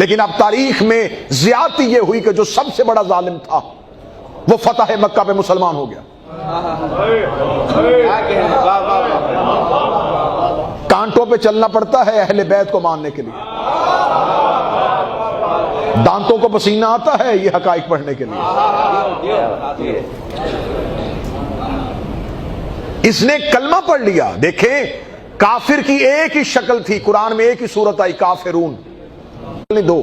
لیکن اب تاریخ میں زیادتی یہ ہوئی کہ جو سب سے بڑا ظالم تھا وہ فتح مکہ پہ مسلمان ہو گیا. کانٹوں پہ چلنا پڑتا ہے اہل بیت کو ماننے کے لیے, دانتوں کو پسینہ آتا ہے یہ حقائق پڑھنے کے لیے. اس نے کلمہ پڑھ لیا. دیکھیں کافر کی ایک ہی شکل تھی, قرآن میں ایک ہی صورت آئی کافرون, دو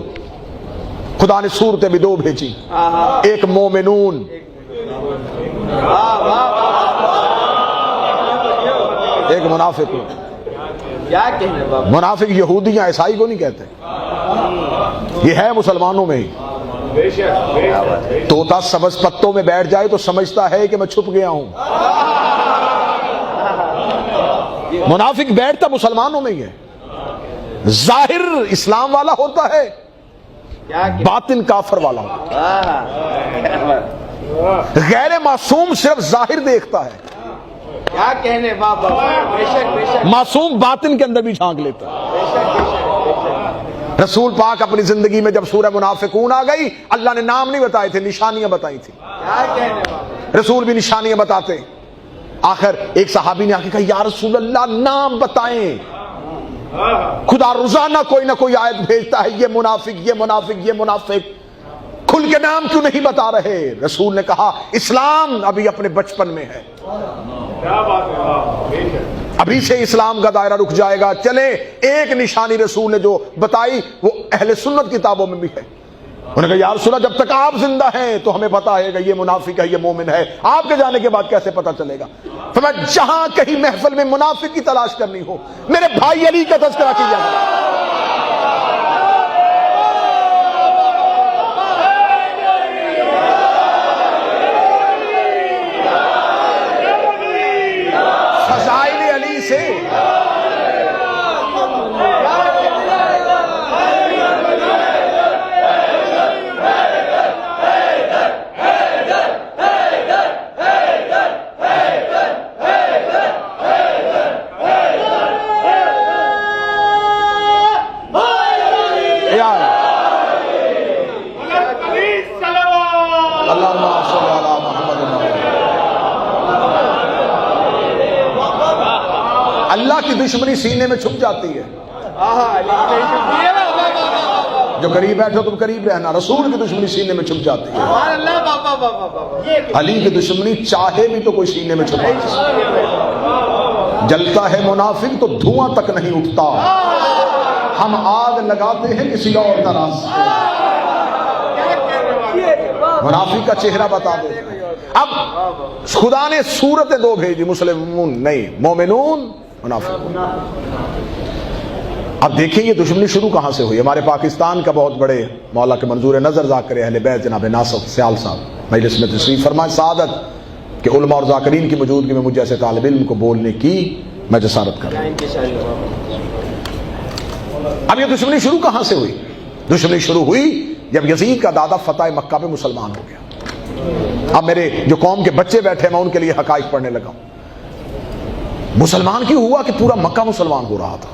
خدا نے صورتیں بھی دو بھیجی, ایک مومنون, ایک منافقون. منافق یہودی یا عیسائی کو نہیں کہتے, یہ ہے مسلمانوں میں ہی. طوطا سبز پتوں میں بیٹھ جائے تو سمجھتا ہے کہ میں چھپ گیا ہوں. منافق بیٹھتا مسلمانوں میں ہی ہے, ظاہر اسلام والا ہوتا ہے, باطن کافر والا ہوتا ہے. غیر معصوم صرف ظاہر دیکھتا ہے, کیا کہنے بابا, بے شک بے شک, معصوم باطن کے اندر بھی جھانک لیتا ہے. رسول پاک اپنی زندگی میں جب سورہ منافقون آ گئی, اللہ نے نام نہیں بتائے تھے, نشانیاں بتائی تھی. کیا کہنے بابا, رسول بھی نشانیاں بتاتے. آخر ایک صحابی نے آ کے کہا یا رسول اللہ نام بتائیں, خدا روزانہ کوئی نہ کوئی آیت بھیجتا ہے یہ منافق یہ منافق یہ منافق, کھل کے نام کیوں نہیں بتا رہے؟ رسول نے کہا اسلام ابھی اپنے بچپن میں ہے, ابھی سے اسلام کا دائرہ رک جائے گا. چلے ایک نشانی رسول نے جو بتائی وہ اہل سنت کتابوں میں بھی ہے. انہوں نے کہا یا رسول اللہ جب تک آپ زندہ ہیں تو ہمیں پتا ہے کہ یہ منافق ہے یہ مومن ہے, آپ کے جانے کے بعد کیسے پتا چلے گا؟ فرمایا جہاں کہیں محفل میں منافق کی تلاش کرنی ہو میرے بھائی علی کا تذکرہ کیا جائے. فضائل علی سے اللہ کی دشمنی سینے میں چھپ جاتی ہے. جو قریب بیٹھو تم قریب رہنا, رسول کی دشمنی سینے میں چھپ جاتی ہے. علی کی دشمنی چاہے بھی تو کوئی سینے میں چھپا نہیں. جلتا ہے منافق تو دھواں تک نہیں اٹھتا, ہم آگ لگاتے ہیں کسی اور طرح سے. منافق کا چہرہ بتا دے. اب خدا نے صورتیں دو بھیجی, مسلمون نہیں مومنون منافقون. اب دیکھیں یہ دشمنی شروع کہاں سے ہوئی. ہمارے پاکستان کا بہت بڑے مولا کے منظور نظر ذاکر اہل بیت جناب ناصر سیال صاحب مجلس میں تشریف فرمائے سعادت کہ علماء اور ذاکرین کی موجودگی میں مجھ جیسے طالب علم کو بولنے کی میں جسارت کر رہا ہوں. اب یہ دشمنی شروع کہاں سے ہوئی؟ دشمنی شروع ہوئی جب یزید کا دادا فتح مکہ پہ مسلمان ہو گیا. اب میرے جو قوم کے بچے بیٹھے میں ان کے لیے حقائق پڑھنے لگا ہوں. مسلمان کیوں ہوا کہ پورا مکہ مسلمان ہو رہا تھا.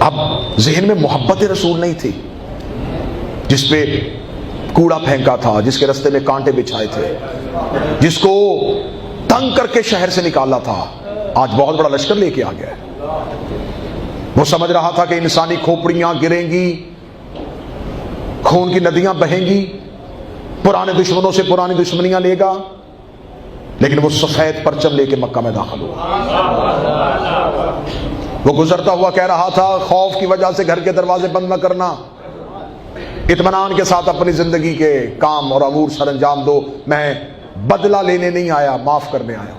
اب ذہن میں محبت رسول نہیں تھی, جس پہ کوڑا پھینکا تھا, جس کے رستے میں کانٹے بچھائے تھے, جس کو تنگ کر کے شہر سے نکالا تھا, آج بہت بڑا لشکر لے کے آ گیا ہے. وہ سمجھ رہا تھا کہ انسانی کھوپڑیاں گریں گی, خون کی ندیاں بہیں گی, پرانے دشمنوں سے پرانی دشمنیاں لے گا, لیکن وہ سفید پرچم لے کے مکہ میں داخل ہوا. وہ گزرتا ہوا کہہ رہا تھا خوف کی وجہ سے گھر کے دروازے بند نہ کرنا, اطمینان کے ساتھ اپنی زندگی کے کام اور امور سر انجام دو, میں بدلہ لینے نہیں آیا, معاف کرنے آیا.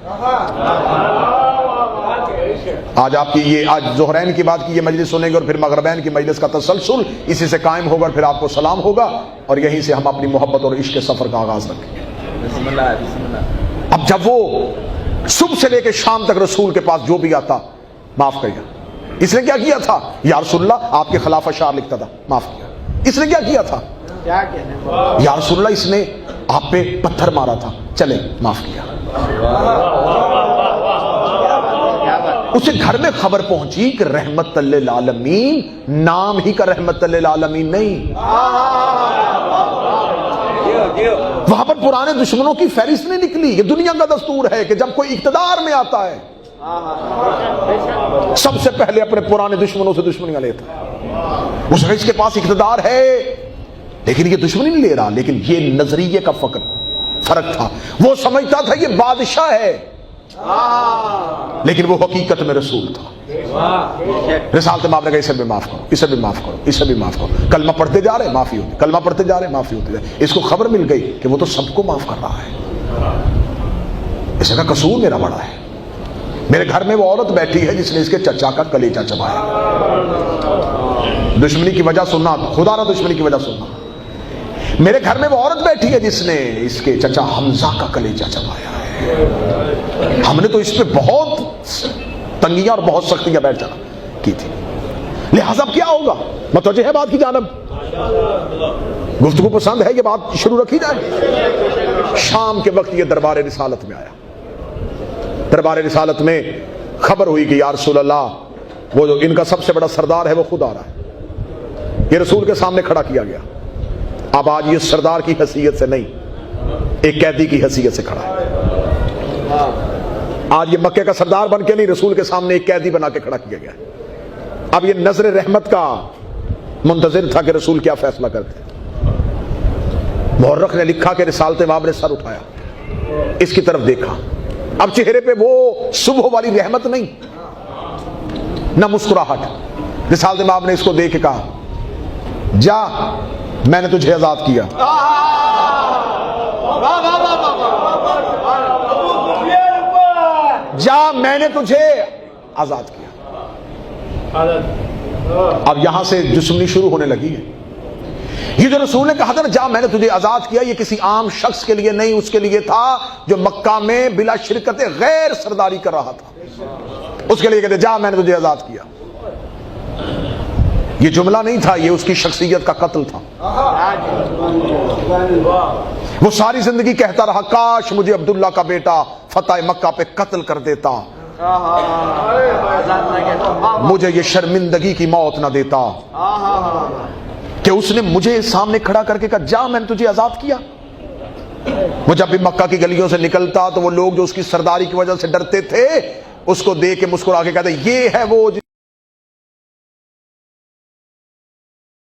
آج آپ کی یہ آج ظہرین کی بات کی یہ مجلس سنیں گے اور پھر مغربین کی مجلس کا تسلسل اسی سے قائم ہوگا, اور پھر آپ کو سلام ہوگا اور یہیں سے ہم اپنی محبت اور عشق کے سفر کا آغاز رکھیں گے. اب جب وہ صبح سے لے کے شام تک رسول کے پاس جو بھی آتا معاف کر گیا. اس نے کیا کیا تھا؟ یا رسول اللہ آپ کے خلاف اشعار لکھتا تھا, معاف کیا. اس نے کیا کیا تھا؟ یا رسول اللہ اس نے آپ پہ پتھر مارا تھا, چلے معاف کیا. اسے گھر میں خبر پہنچی کہ رحمت للعالمین نام ہی کا رحمت للعالمین نہیں، وہاں پر پرانے دشمنوں کی فہرست نہیں نکلی۔ یہ دنیا کا دستور ہے کہ جب کوئی اقتدار میں آتا ہے سب سے پہلے اپنے پرانے دشمنوں سے دشمنیاں لیتا ہے۔ اس رئیس کے پاس اقتدار ہے لیکن یہ دشمنی نہیں لے رہا، لیکن یہ نظریے کا فرق تھا۔ وہ سمجھتا تھا یہ بادشاہ ہے لیکن وہ حقیقت میں رسول تھا۔ رسالت میں آپ نے کہا اسے بھی معاف کرو، اسے بھی معاف کرو، اسے بھی معاف کرو، کلمہ پڑھتے جا رہے معافی ہوتی، کلمہ پڑھتے جا رہے معافی ہوتی جائے۔ اس کو خبر مل گئی کہ وہ تو سب کو معاف کر رہا ہے، اس کا قصور میرا بڑا ہے۔ میرے گھر میں وہ عورت بیٹھی ہے جس نے اس کے چچا کا کلیجہ چبایا۔ دشمنی کی وجہ سننا، خدا نہ دشمنی کی وجہ سننا۔ میرے گھر میں وہ عورت بیٹھی ہے جس نے اس کے چچا حمزہ کا کلیجہ چبایا ہے۔ ہم نے تو اس پہ بہت تنگیاں اور بہت سختیاں بیٹھ جانا کی تھی، لہذا کیا ہوگا؟ متوجہ ہے بات کی جانب؟ گفتگو پسند ہے، یہ بات شروع رکھی جائے۔ شام کے وقت یہ دربار رسالت میں آیا۔ دربار رسالت میں خبر ہوئی کہ یا رسول اللہ وہ جو ان کا سب سے بڑا سردار ہے وہ خود آ رہا ہے۔ یہ رسول کے سامنے کھڑا کیا گیا۔ اب آج یہ سردار کی حیثیت سے نہیں، ایک قیدی کی حیثیت سے کھڑا ہے۔ آج یہ مکے کا سردار بن کے نہیں، رسول کے سامنے ایک قیدی بنا کے کھڑا کیا گیا۔ اب یہ نظر رحمت کا منتظر تھا کہ رسول کیا فیصلہ کرتے۔ مورخ نے لکھا کہ رسالت مآب نے سر اٹھایا، اس کی طرف دیکھا، اب چہرے پہ وہ صبح والی رحمت نہیں، نہ مسکراہٹ۔ رسالت مآب نے اس کو دیکھ کے کہا جا میں نے تجھے آزاد کیا۔ جا میں نے تجھے آزاد کیا۔ اب یہاں سے دشمنی شروع ہونے لگی ہے۔ یہ جو رسول نے کہا تھا نا جا میں نے تجھے آزاد کیا، یہ کسی عام شخص کے لیے نہیں، اس کے لیے تھا جو مکہ میں بلا شرکت غیر سرداری کر رہا تھا۔ اس کے لیے کہتے جا میں نے تجھے آزاد کیا۔ یہ جملہ نہیں تھا، یہ اس کی شخصیت کا قتل تھا۔ وہ ساری زندگی کہتا رہا کاش مجھے عبداللہ کا بیٹا فتح مکہ پہ قتل کر دیتا، مجھے یہ شرمندگی کی موت نہ دیتا، کہ اس نے مجھے سامنے کھڑا کر کے کہا جا میں نے تجھے آزاد کیا۔ وہ جب بھی مکہ کی گلیوں سے نکلتا تو وہ لوگ جو اس کی سرداری کی وجہ سے ڈرتے تھے اس کو دیکھ کے مسکرا کے کہتے یہ ہے وہ